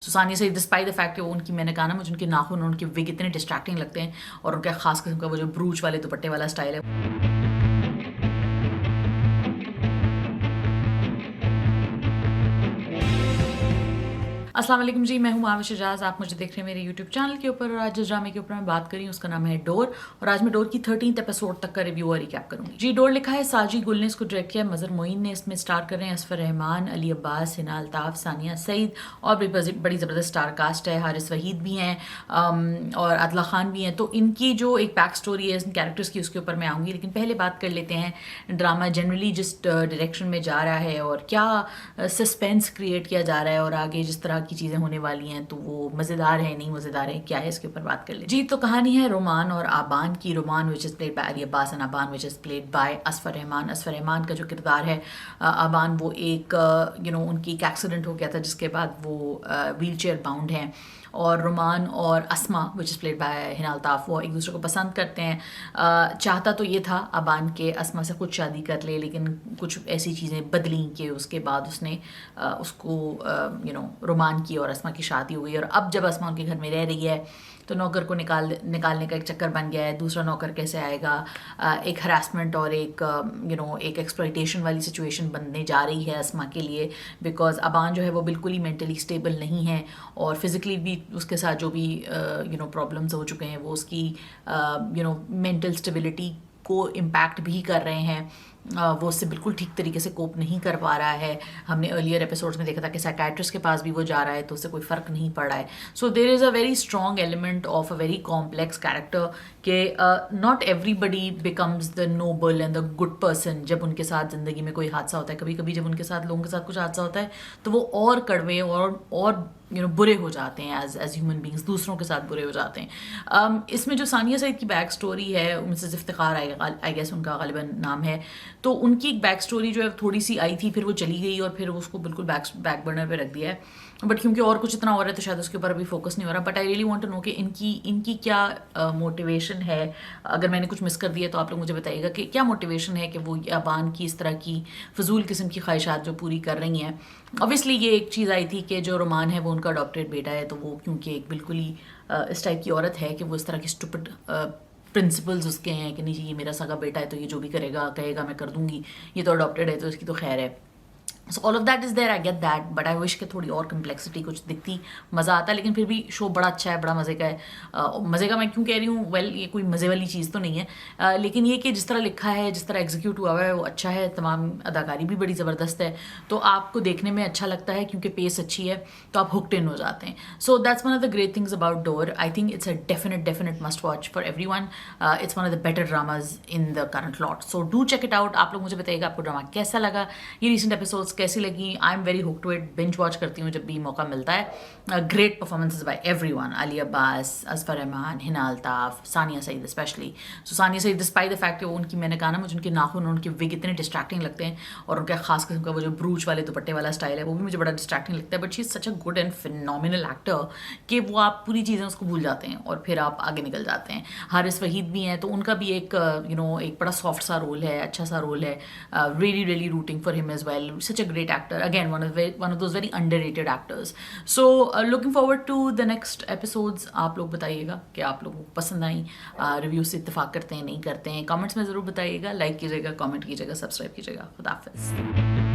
So Sania Saeed despite the fact कि वो उनकी, मैंने कहा ना मुझे उनके नाखून और उनके विग इतने डिस्ट्रैक्टिंग लगते हैं, और उनका खास किस्म का वो जो ब्रूच वाले दुपट्टे वाला स्टाइल है। अस्सलाम वालेकुम जी, मैं हूँ माविश एजाज। आप मुझे देख रहे हैं मेरे यूट्यूब चैनल के ऊपर, और आज जिस ड्रामे के ऊपर मैं बात कर रही हूँ उसका नाम है डोर, और आज मैं डोर की 13th एपिसोड तक का रिव्यू और रिकैप करूंगी। जी, डोर लिखा है साजी गुल ने, इसको डायरेक्ट किया मजहर मोइन ने। इसमें स्टार कर रहे हैं असफर रहमान, अली अब्बास, हिना अल्ताफ, सानिया सईद, और भी बड़ी ज़बरदस्त स्टार कास्ट है। हारिस वहीद भी हैं और अदला खान भी हैं। तो इनकी जो एक बैक स्टोरी है इन कैरेक्टर्स की, उसके ऊपर मैं आऊँगी, लेकिन पहले बात कर लेते हैं ड्रामा जनरली जिस डायरेक्शन में जा रहा है और क्या सस्पेंस क्रिएट किया जा रहा है, और आगे जिस तरह की चीज़ें होने वाली हैं तो वो मज़ेदार है नहीं मज़ेदार है क्या है, इसके ऊपर बात कर ले। जी, तो कहानी है रोमान और आबान की। Roman which is played by Ali Abbas and Aban which is played by Asfar Rahman. Asfar Rahman का जो किरदार है आबान, वो एक उनकी एक एक्सीडेंट हो गया था जिसके बाद वो व्हील चेयर बाउंड हैं, और रोमान और Asma which is played by Hina Altaf वो एक दूसरे को पसंद करते हैं। चाहता तो ये था अबान के अस्मा से खुद शादी कर ले, लेकिन कुछ ऐसी चीज़ें बदली कि उसके बाद उसने उसको रोमान की और अस्मा की शादी हो गई। और अब जब अस्मा उनके घर में रह रही है तो नौकर को निकालने का एक चक्कर बन गया है। दूसरा नौकर कैसे आएगा, एक हरासमेंट और एक एक एक्सप्लॉइटेशन वाली सिचुएशन बनने जा रही है अस्मा के लिए, बिकॉज अबान जो है वो बिल्कुल ही मेंटली स्टेबल नहीं है, और फिज़िकली भी उसके साथ जो भी प्रॉब्लम्स हो चुके हैं वो उसकी मेंटल स्टेबिलिटी को इम्पैक्ट भी कर रहे हैं। वो उससे बिल्कुल ठीक तरीके से कोप नहीं कर पा रहा है। हमने अर्लियर एपिसोड्स में देखा था कि साइकाइट्रिस्ट के पास भी वो जा रहा है तो उससे कोई फ़र्क नहीं पड़ रहा है। So there is a very strong element of a very complex character कि not everybody becomes the noble and the good person जब उनके साथ ज़िंदगी में कोई हादसा होता है। कभी कभी जब उनके साथ लोगों के साथ कुछ हादसा होता है तो वो और कड़वे और बुरे हो जाते हैं एज ह्यूमन बींग्स, दूसरों के साथ बुरे हो जाते हैं। इसमें जो सानिया सईद की बैक स्टोरी है, मिसेस इफ्तिखार आई गेस उनका गालिबन नाम है, तो उनकी एक बैक स्टोरी जो है थोड़ी सी आई थी, फिर वो चली गई और फिर उसको बिल्कुल बैक बर्नर पे रख दिया है। बट क्योंकि और कुछ इतना हो रहा है तो शायद उसके ऊपर अभी फोकस नहीं हो रहा। But I really want to know कि इनकी क्या मोटिवेशन है। अगर मैंने कुछ मिस कर दिया तो आप लोग मुझे बताइएगा कि क्या मोटिवेशन है कि वो अबान की इस तरह की फजूल किस्म की ख्वाहिशात जो पूरी कर रही हैं। ऑब्वियसली ये एक चीज़ आई थी कि जो रोमान है वो उनका अडॉप्टेड बेटा है, तो वो क्योंकि एक बिल्कुल ही इस टाइप की औरत है कि वो इस तरह की स्टूपिड प्रिंसिपल्स उसके हैं कि नहीं जी ये मेरा सगा बेटा है तो ये जो भी करेगा कहेगा मैं कर दूंगी, ये तो अडॉप्टेड है तो इसकी तो खैर है। So all of that is there, I get that, but I wish कि थोड़ी और कम्प्लेक्सिटी कुछ दिखती, मज़ा आता। लेकिन फिर भी शो बड़ा अच्छा है, बड़ा मज़े का है। मज़े का मैं क्यों कह रही हूँ, वेल ये कोई मज़े वाली चीज़ तो नहीं है, लेकिन ये कि जिस तरह लिखा है, जिस तरह एग्जीक्यूट हुआ है वो अच्छा है। तमाम अदाकारी भी बड़ी ज़बरदस्त है, तो आपको देखने में अच्छा लगता है क्योंकि पेस अच्छी है, तो आप हुक्ड इन हो जाते हैं। So that's one of the great things about Dor. I think it's a definite must watch for every one. It's one of the better dramas in the current lot, so do check it out. आप लोग मुझे बताइएगा आपको drama कैसा लगा, ये recent episodes कैसी लगी। I am very hook to it, binge watch करती हूँ जब भी मौका मिलता है। Great performances by everyone, Ali Abbas, Asfar Rehman, Hina Altaf, Sania Saeed specially. So Sania Saeed despite the fact कि वो उनकी, मैंने कहा ना मुझे उनके नाखून और उनके विग इतने डिस्ट्रैक्टिंग लगते हैं, और उनका खास किस्म का वो जो ब्रूच वाले दुपट्टे वाला स्टाइल है वो भी मुझे बड़ा डिस्ट्रैक्टिंग लगता है। But she is such a good and phenomenal actor कि वो आप पूरी चीज़ें उसको भूल जाते हैं और फिर आप आगे निकल जाते हैं। हारिस वहीद भी हैं तो उनका भी एक एक बड़ा सॉफ्ट सा रोल है, अच्छा सा रोल है। Really rooting for him as well, such a great actor, again one of those very underrated actors. So looking forward to the next episodes. आप लोग बताइएगा कि आप लोगों को पसंद आई, रिव्यू से इत्तेफाक करते हैं नहीं करते हैं, कमेंट्स में ज़रूर बताइएगा। लाइक कीजिएगा, कमेंट कीजिएगा, सब्सक्राइब कीजिएगा। खुदा हाफिज़।